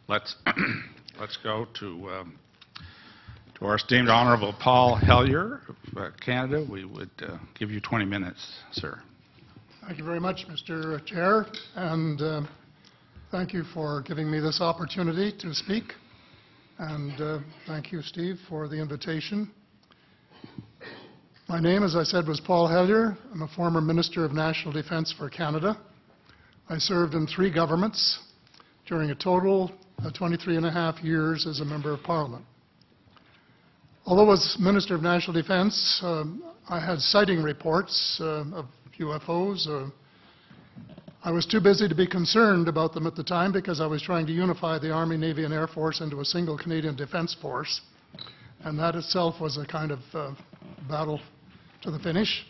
let's let's go to our esteemed Honorable Paul Hellyer of Canada. We would give you 20 minutes, sir. Thank you very much, Mr. Chair, and thank you for giving me this opportunity to speak. And thank you, Steve, for the invitation. My name, as I said, was Paul Hellyer. I'm a former Minister of National Defence for Canada. I served in 3 governments during a total of 23.5 years as a Member of Parliament. Although as Minister of National Defence, I had sighting reports of UFOs. I was too busy to be concerned about them at the time because I was trying to unify the Army, Navy and Air Force into a single Canadian Defence Force. And that itself was a kind of battle to the finish.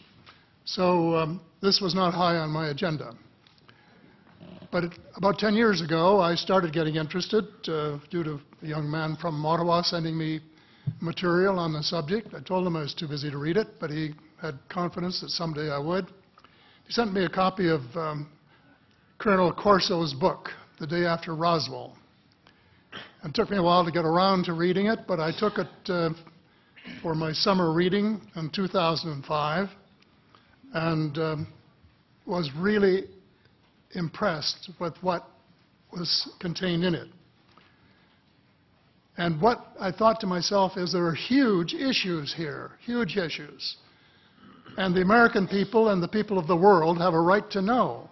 So this was not high on my agenda. But about 10 years ago, I started getting interested due to a young man from Ottawa sending me material on the subject. I told him I was too busy to read it, but he had confidence that someday I would. He sent me a copy of Colonel Corso's book, The Day After Roswell. It took me a while to get around to reading it, but I took it for my summer reading in 2005 and was really impressed with what was contained in it. And what I thought to myself is there are huge issues here, huge issues. And the American people and the people of the world have a right to know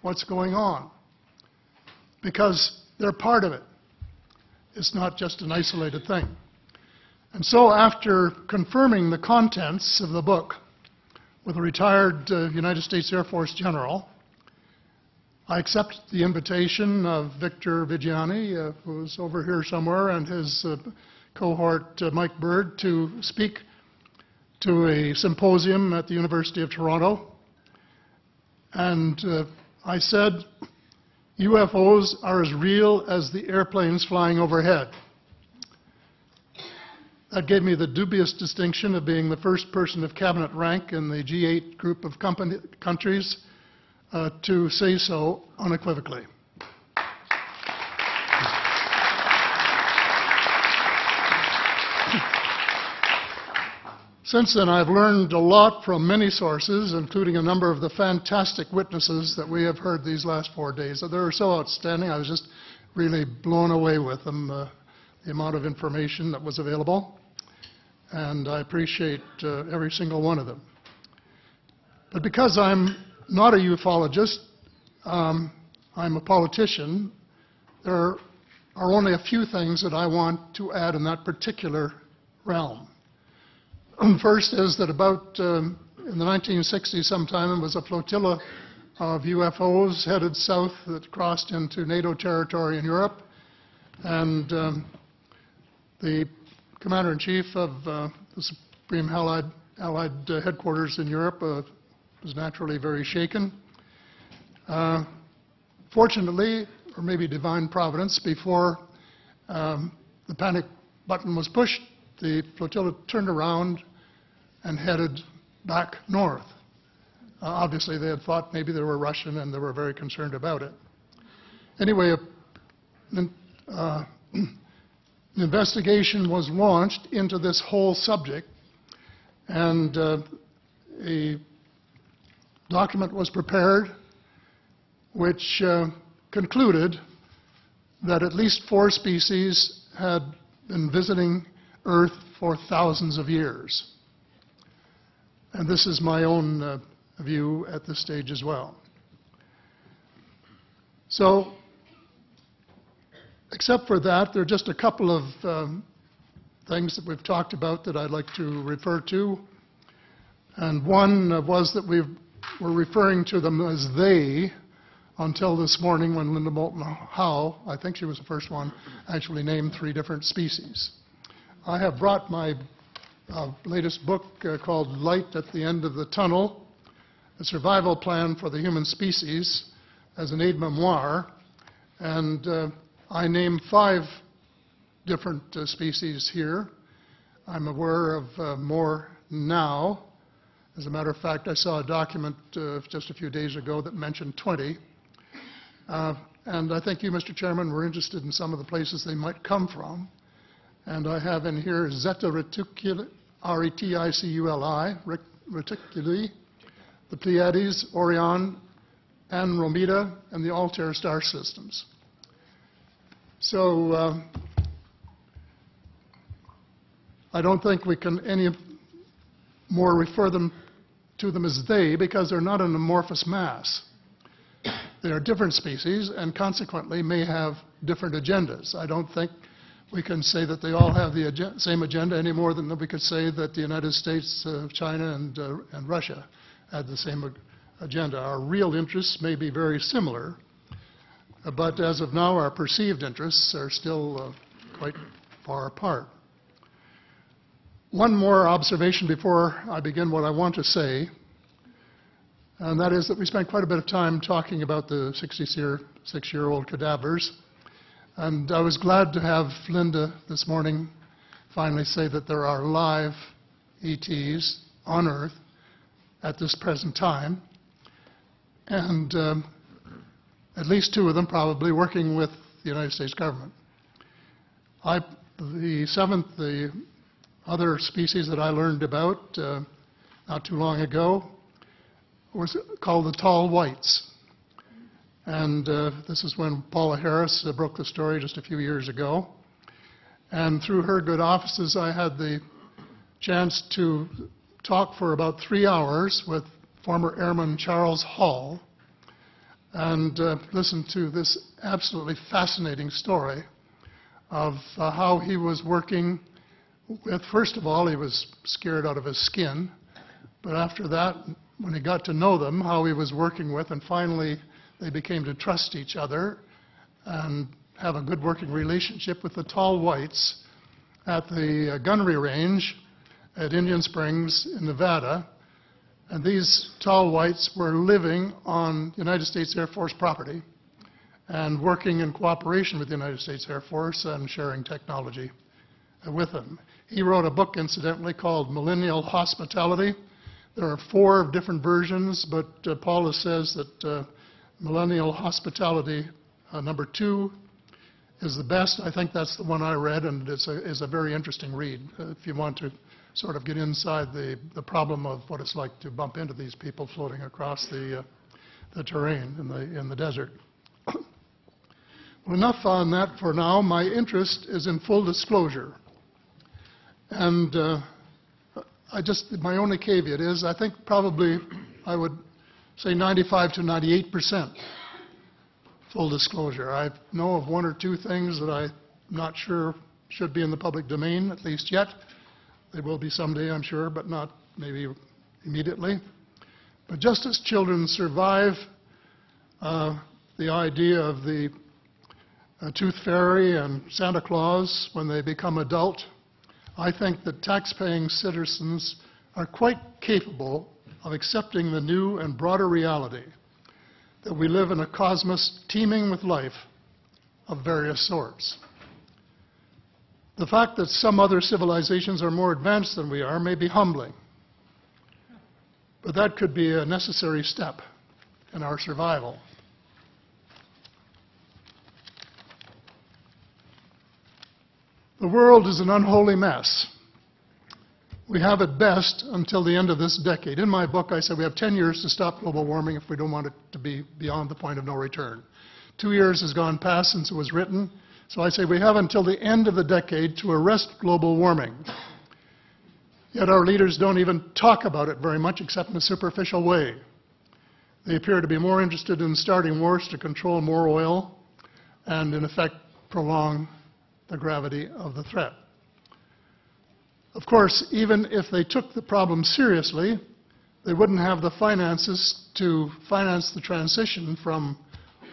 what's going on because they're part of it. It's not just an isolated thing. And so after confirming the contents of the book with a retired United States Air Force general, I accepted the invitation of Victor Vigiani, who's over here somewhere, and his cohort, Mike Bird, to speak to a symposium at the University of Toronto. And I said, UFOs are as real as the airplanes flying overhead. That gave me the dubious distinction of being the first person of cabinet rank in the G8 group of countries to say so unequivocally. Since then, I've learned a lot from many sources, including a number of the fantastic witnesses that we have heard these last 4 days. They were so outstanding, I was just really blown away with them, the amount of information that was available. And I appreciate every single one of them. But because I'm not a ufologist, I'm a politician, there are only a few things that I want to add in that particular realm. First is that about in the 1960s sometime, there was a flotilla of UFOs headed south that crossed into NATO territory in Europe. And the Commander-in-Chief of the Supreme Allied Headquarters in Europe was naturally very shaken. Fortunately, or maybe divine providence, before the panic button was pushed, the flotilla turned around and headed back north. Obviously, they had thought maybe they were Russian and they were very concerned about it. Anyway, an investigation was launched into this whole subject, and a document was prepared which concluded that at least 4 species had been visiting Earth for thousands of years. And this is my own view at this stage as well. So, except for that, there are just a couple of things that we've talked about that I'd like to refer to. And one was that we were referring to them as they until this morning when Linda Moulton Howe, I think she was the first one, actually named 3 different species. I have brought my latest book called Light at the End of the Tunnel, A Survival Plan for the Human Species, as an aide-memoire, and I name 5 different species here. I'm aware of more now. As a matter of fact, I saw a document just a few days ago that mentioned 20. and I think you, Mr. Chairman, were interested in some of the places they might come from. And I have in here Zeta Reticuli, R-E-T-I-C-U-L-I, Reticuli, the Pleiades, Orion, Andromeda, and the Altair star systems. So I don't think we can any more refer to them as they, because they're not an amorphous mass. They are different species and consequently may have different agendas. I don't think we can say that they all have the same agenda any more than we could say that the United States, China, and Russia had the same agenda. Our real interests may be very similar, but as of now, our perceived interests are still quite far apart. One more observation before I begin what I want to say, and that is that we spent quite a bit of time talking about the 66-year-old cadavers. And I was glad to have Linda this morning finally say that there are live ETs on Earth at this present time, and at least 2 of them probably working with the United States government. The other species that I learned about not too long ago was called the tall whites. And this is when Paula Harris broke the story just a few years ago. And through her good offices, I had the chance to talk for about 3 hours with former Airman Charles Hall and listen to this absolutely fascinating story of how he was working with, first of all, he was scared out of his skin, but after that, when he got to know them, how he was working with, and finally they became to trust each other and have a good working relationship with the tall whites at the gunnery range at Indian Springs in Nevada. And these tall whites were living on United States Air Force property and working in cooperation with the United States Air Force and sharing technology with them. He wrote a book, incidentally, called Millennial Hospitality. There are 4 different versions, but Paula says that Millennial Hospitality number 2 is the best. I think that's the one I read, and it's a very interesting read if you want to sort of get inside the problem of what it's like to bump into these people floating across the terrain in the desert. Well, enough on that for now. My interest is in full disclosure. And my only caveat is I think probably I would say 95 to 98% full disclosure. I know of 1 or 2 things that I'm not sure should be in the public domain, at least yet. They will be someday, I'm sure, but not maybe immediately. But just as children survive the idea of the Tooth Fairy and Santa Claus when they become adult, I think that tax-paying citizens are quite capable of accepting the new and broader reality that we live in a cosmos teeming with life of various sorts. The fact that some other civilizations are more advanced than we are may be humbling, but that could be a necessary step in our survival. The world is an unholy mess. We have at best until the end of this decade. In my book, I said we have 10 years to stop global warming if we don't want it to be beyond the point of no return. 2 years has gone past since it was written, so I say we have until the end of the decade to arrest global warming. Yet our leaders don't even talk about it very much except in a superficial way. They appear to be more interested in starting wars to control more oil and, in effect, prolong the gravity of the threat. Of course, even if they took the problem seriously, they wouldn't have the finances to finance the transition from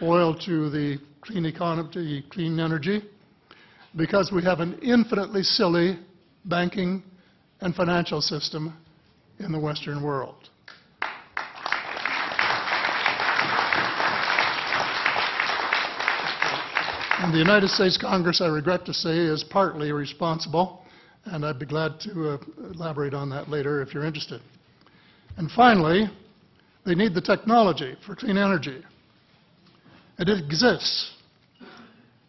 oil to the clean economy, to clean energy, because we have an infinitely silly banking and financial system in the Western world. And the United States Congress, I regret to say, is partly responsible, and I'd be glad to elaborate on that later if you're interested. And finally, they need the technology for clean energy. And it exists,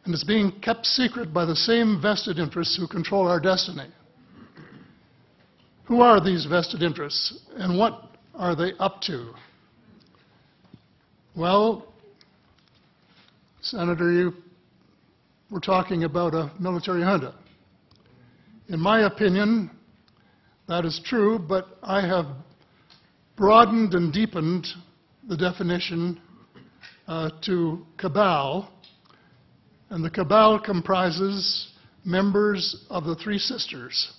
and it's being kept secret by the same vested interests who control our destiny. Who are these vested interests, and what are they up to? Well, Senator, you were talking about a military junta. In my opinion, that is true, but I have broadened and deepened the definition to cabal, and the cabal comprises members of the Three Sisters: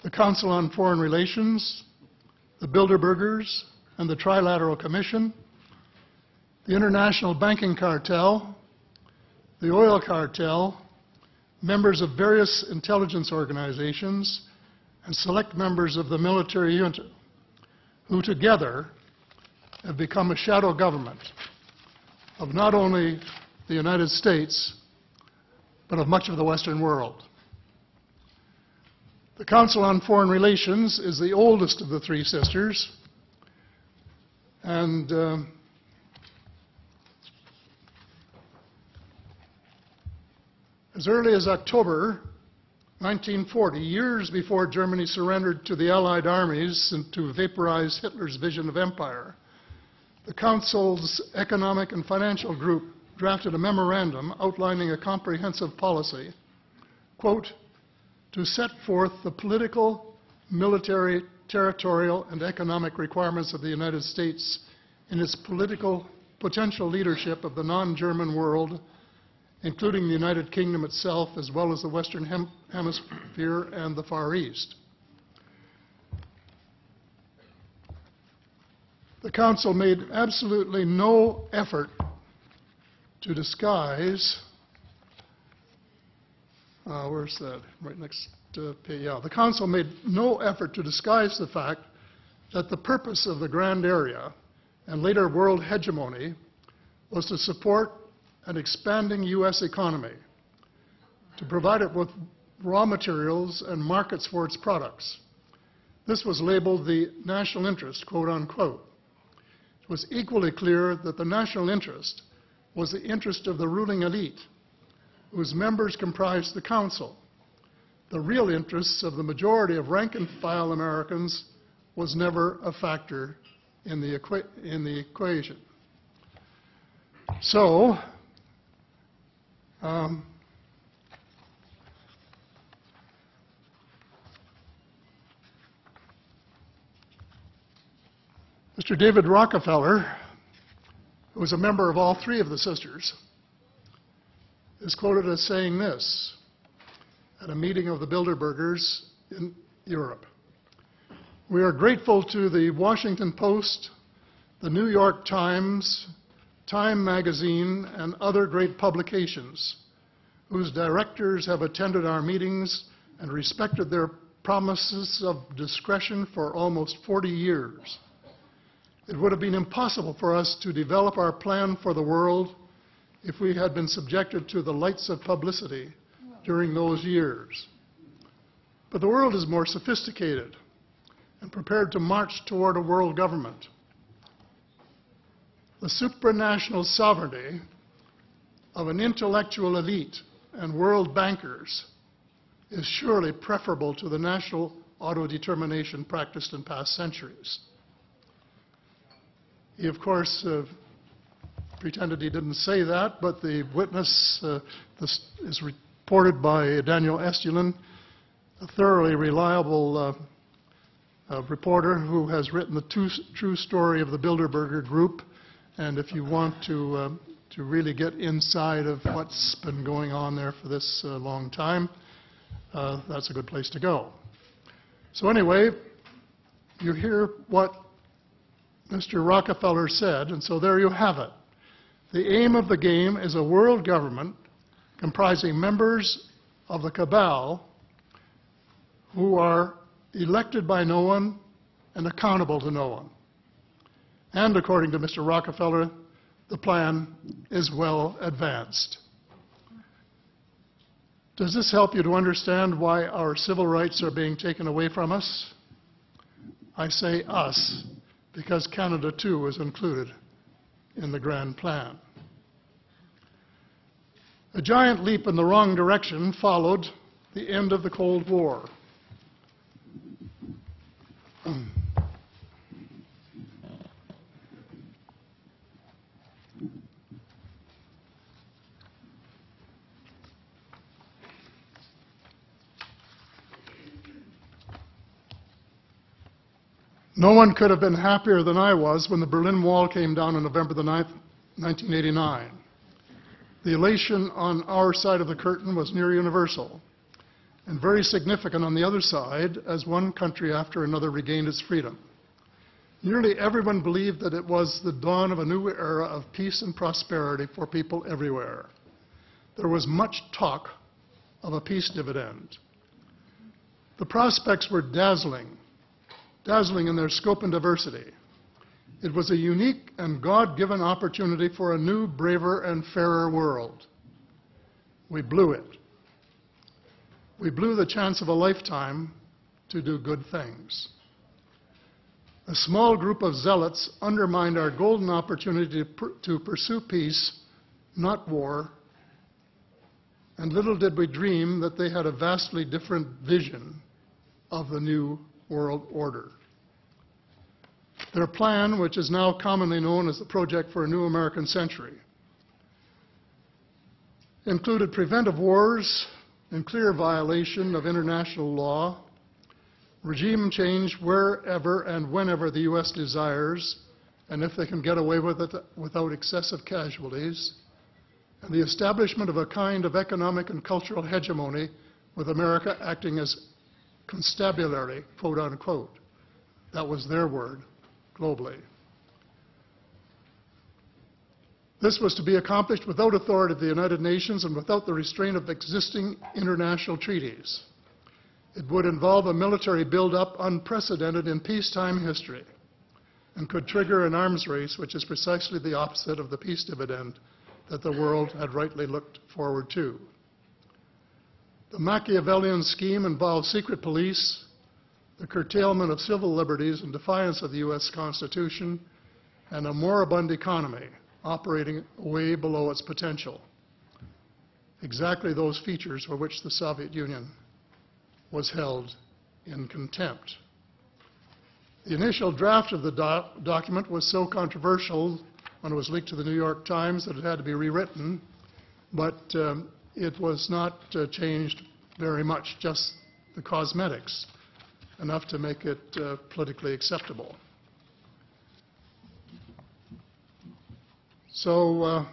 the Council on Foreign Relations, the Bilderbergers, and the Trilateral Commission, the International Banking Cartel, the Oil Cartel, members of various intelligence organizations, and select members of the military junta, who together have become a shadow government of not only the United States, but of much of the Western world. The Council on Foreign Relations is the oldest of the Three Sisters, and as early as October 1940, years before Germany surrendered to the Allied armies and to vaporize Hitler's vision of empire, the Council's Economic and Financial Group drafted a memorandum outlining a comprehensive policy, quote, to set forth the political, military, territorial, and economic requirements of the United States in its potential leadership of the non-German world, including the United Kingdom itself, as well as the Western Hemisphere and the Far East. The Council made absolutely no effort to disguise, where's that? Right next page, yeah. The Council made no effort to disguise the fact that the purpose of the Grand Area and later world hegemony was to support an expanding U.S. economy, to provide it with raw materials and markets for its products. This was labeled the national interest, quote unquote. It was equally clear that the national interest was the interest of the ruling elite, whose members comprised the Council. The real interests of the majority of rank-and-file Americans was never a factor in the equation. So, Mr. David Rockefeller, who was a member of all three of the sisters, is quoted as saying this at a meeting of the Bilderbergers in Europe. We are grateful to the Washington Post, the New York Times, Time magazine, and other great publications, whose directors have attended our meetings and respected their promises of discretion for almost 40 years. It would have been impossible for us to develop our plan for the world if we had been subjected to the lights of publicity during those years. But the world is more sophisticated and prepared to march toward a world government. The supranational sovereignty of an intellectual elite and world bankers is surely preferable to the national autodetermination practiced in past centuries. He, of course, pretended he didn't say that, but the witness this is reported by Daniel Estulin, a thoroughly reliable reporter who has written the true story of the Bilderberger Group. And if you want to really get inside of what's been going on there for this long time, that's a good place to go. So anyway, you hear what Mr. Rockefeller said, and so there you have it. The aim of the game is a world government comprising members of the cabal who are elected by no one and accountable to no one. And according to Mr. Rockefeller, the plan is well advanced. Does this help you to understand why our civil rights are being taken away from us? I say us, because Canada too is included in the grand plan. A giant leap in the wrong direction followed the end of the Cold War. No one could have been happier than I was when the Berlin Wall came down on November the 9th, 1989. The elation on our side of the curtain was near universal, and very significant on the other side as one country after another regained its freedom. Nearly everyone believed that it was the dawn of a new era of peace and prosperity for people everywhere. There was much talk of a peace dividend. The prospects were dazzling in their scope and diversity. It was a unique and God-given opportunity for a new, braver, and fairer world. We blew it. We blew the chance of a lifetime to do good things. A small group of zealots undermined our golden opportunity to pursue peace, not war, and little did we dream that they had a vastly different vision of the new world order. Their plan, which is now commonly known as the Project for a New American Century, included preventive wars in clear violation of international law, regime change wherever and whenever the U.S. desires, and if they can get away with it without excessive casualties, and the establishment of a kind of economic and cultural hegemony with America acting as constabulary, quote unquote. That was their word, globally. This was to be accomplished without authority of the United Nations and without the restraint of existing international treaties. It would involve a military buildup unprecedented in peacetime history and could trigger an arms race, which is precisely the opposite of the peace dividend that the world had rightly looked forward to. The Machiavellian scheme involved secret police, the curtailment of civil liberties in defiance of the U.S. Constitution, and a moribund economy operating way below its potential. Exactly those features for which the Soviet Union was held in contempt. The initial draft of the document was so controversial when it was leaked to the New York Times that it had to be rewritten, but it was not changed very much, just the cosmetics, enough to make it politically acceptable. So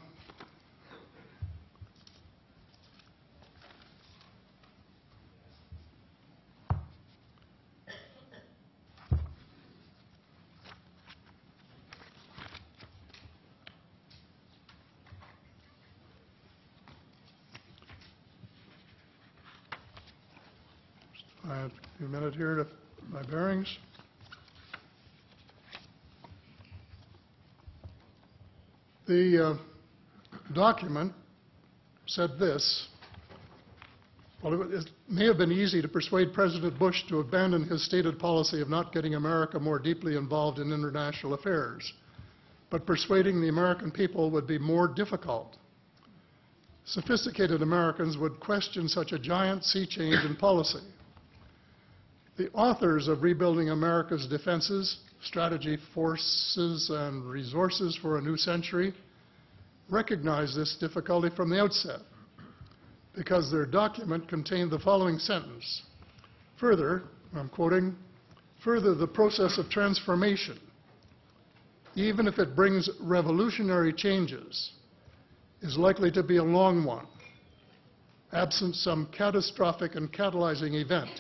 I have a minute here to my bearings. The document said this: well, it may have been easy to persuade President Bush to abandon his stated policy of not getting America more deeply involved in international affairs, but persuading the American people would be more difficult. Sophisticated Americans would question such a giant sea change in policy. The authors of Rebuilding America's Defenses, Strategy, Forces, and Resources for a New Century recognized this difficulty from the outset because their document contained the following sentence: further, I'm quoting, further, the process of transformation, even if it brings revolutionary changes, is likely to be a long one, absent some catastrophic and catalyzing event,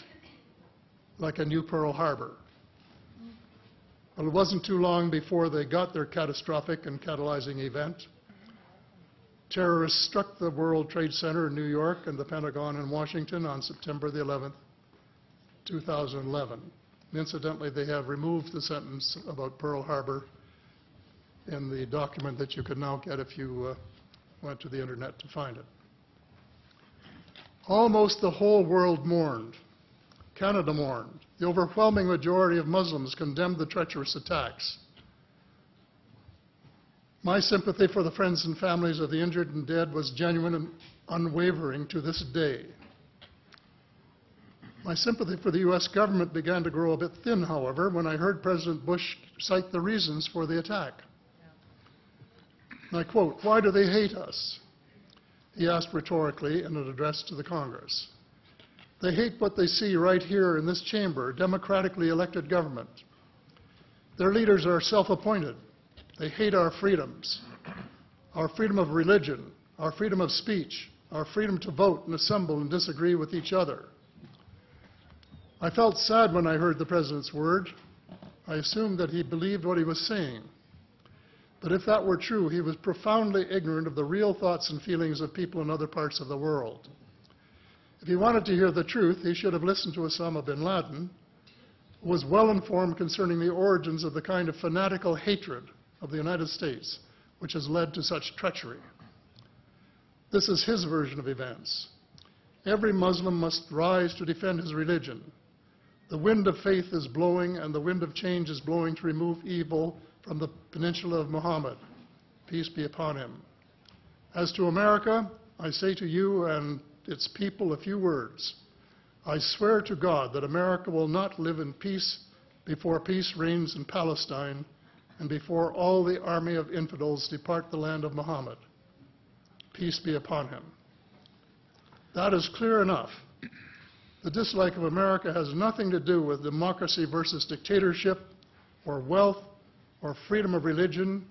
like a new Pearl Harbor. Well, it wasn't too long before they got their catastrophic and catalyzing event. Terrorists struck the World Trade Center in New York and the Pentagon in Washington on September the 11th, 2011. And incidentally, they have removed the sentence about Pearl Harbor in the document that you can now get if you went to the internet to find it. Almost the whole world mourned. Canada mourned. The overwhelming majority of Muslims condemned the treacherous attacks. My sympathy for the friends and families of the injured and dead was genuine and unwavering to this day. My sympathy for the U.S. government began to grow a bit thin, however, when I heard President Bush cite the reasons for the attack. And I quote, "Why do they hate us?" he asked rhetorically in an address to the Congress. "They hate what they see right here in this chamber, democratically elected government. Their leaders are self-appointed. They hate our freedoms, our freedom of religion, our freedom of speech, our freedom to vote and assemble and disagree with each other." I felt sad when I heard the President's word. I assumed that he believed what he was saying. But if that were true, he was profoundly ignorant of the real thoughts and feelings of people in other parts of the world. If he wanted to hear the truth, he should have listened to Osama bin Laden, who was well informed concerning the origins of the kind of fanatical hatred of the United States which has led to such treachery. This is his version of events. Every Muslim must rise to defend his religion. The wind of faith is blowing, and the wind of change is blowing to remove evil from the peninsula of Muhammad. Peace be upon him. As to America, I say to you and its people a few words. I swear to God that America will not live in peace before peace reigns in Palestine and before all the army of infidels depart the land of Muhammad. Peace be upon him. That is clear enough. The dislike of America has nothing to do with democracy versus dictatorship, or wealth, or freedom of religion,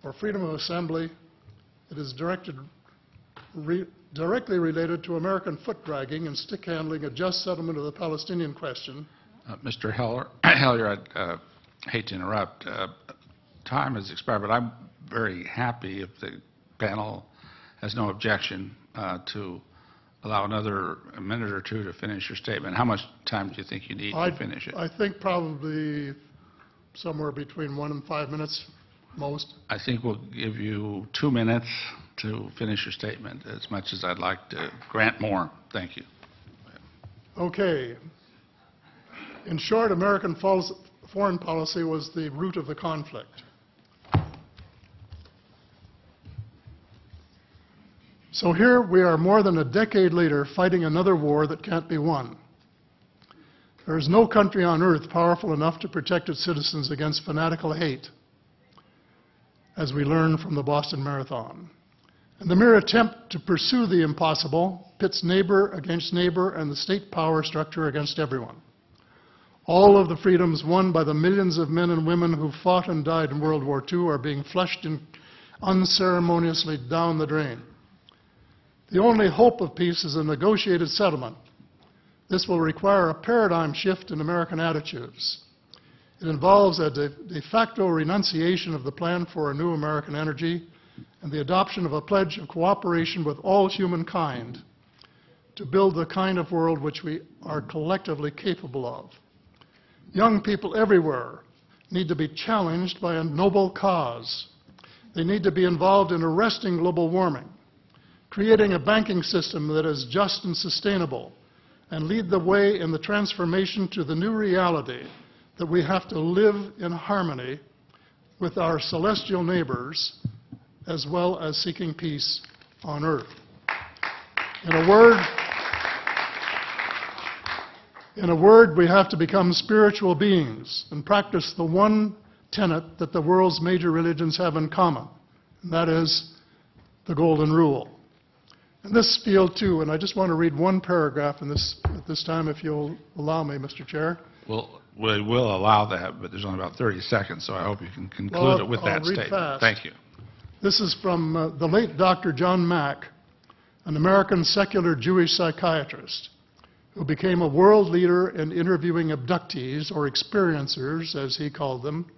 or freedom of assembly. It is directly related to American foot-dragging and stick-handling a just settlement of the Palestinian question. Mr. Hellyer, I'd hate to interrupt. Time has expired, but I'm very happy if the panel has no objection to allow another minute or two to finish your statement. How much time do you think you need to finish it? I think probably somewhere between 1 and 5 minutes, most. I think we'll give you 2 minutes to finish your statement, as much as I'd like to grant more. Thank you. Okay. In short, American foreign policy was the root of the conflict. So here we are more than a decade later fighting another war that can't be won. There is no country on earth powerful enough to protect its citizens against fanatical hate, as we learned from the Boston Marathon. And the mere attempt to pursue the impossible pits neighbor against neighbor and the state power structure against everyone. All of the freedoms won by the millions of men and women who fought and died in World War II are being flushed unceremoniously down the drain. The only hope of peace is a negotiated settlement. This will require a paradigm shift in American attitudes. It involves a de facto renunciation of the plan for a new American energy and the adoption of a pledge of cooperation with all humankind to build the kind of world which we are collectively capable of. Young people everywhere need to be challenged by a noble cause. They need to be involved in arresting global warming, creating a banking system that is just and sustainable, and lead the way in the transformation to the new reality that we have to live in harmony with our celestial neighbors, as well as seeking peace on earth. In a word, we have to become spiritual beings and practice the one tenet that the world's major religions have in common, and that is the Golden Rule. In this field, too, and I just want to read one paragraph at this time, if you'll allow me, Mr. Chair. Well, we will allow that, but there's only about 30 seconds, so I hope you can conclude it with that statement. Fast. Thank you. This is from the late Dr. John Mack, an American secular Jewish psychiatrist who became a world leader in interviewing abductees, or experiencers, as he called them,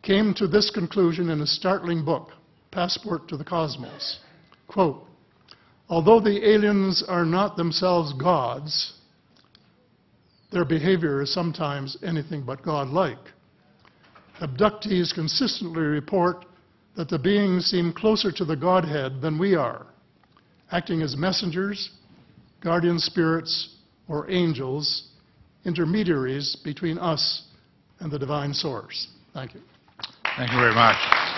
came to this conclusion in a startling book, Passport to the Cosmos. Quote, although the aliens are not themselves gods, their behavior is sometimes anything but godlike. Abductees consistently report that the beings seem closer to the Godhead than we are, acting as messengers, guardian spirits, or angels, intermediaries between us and the divine source. Thank you. Thank you very much.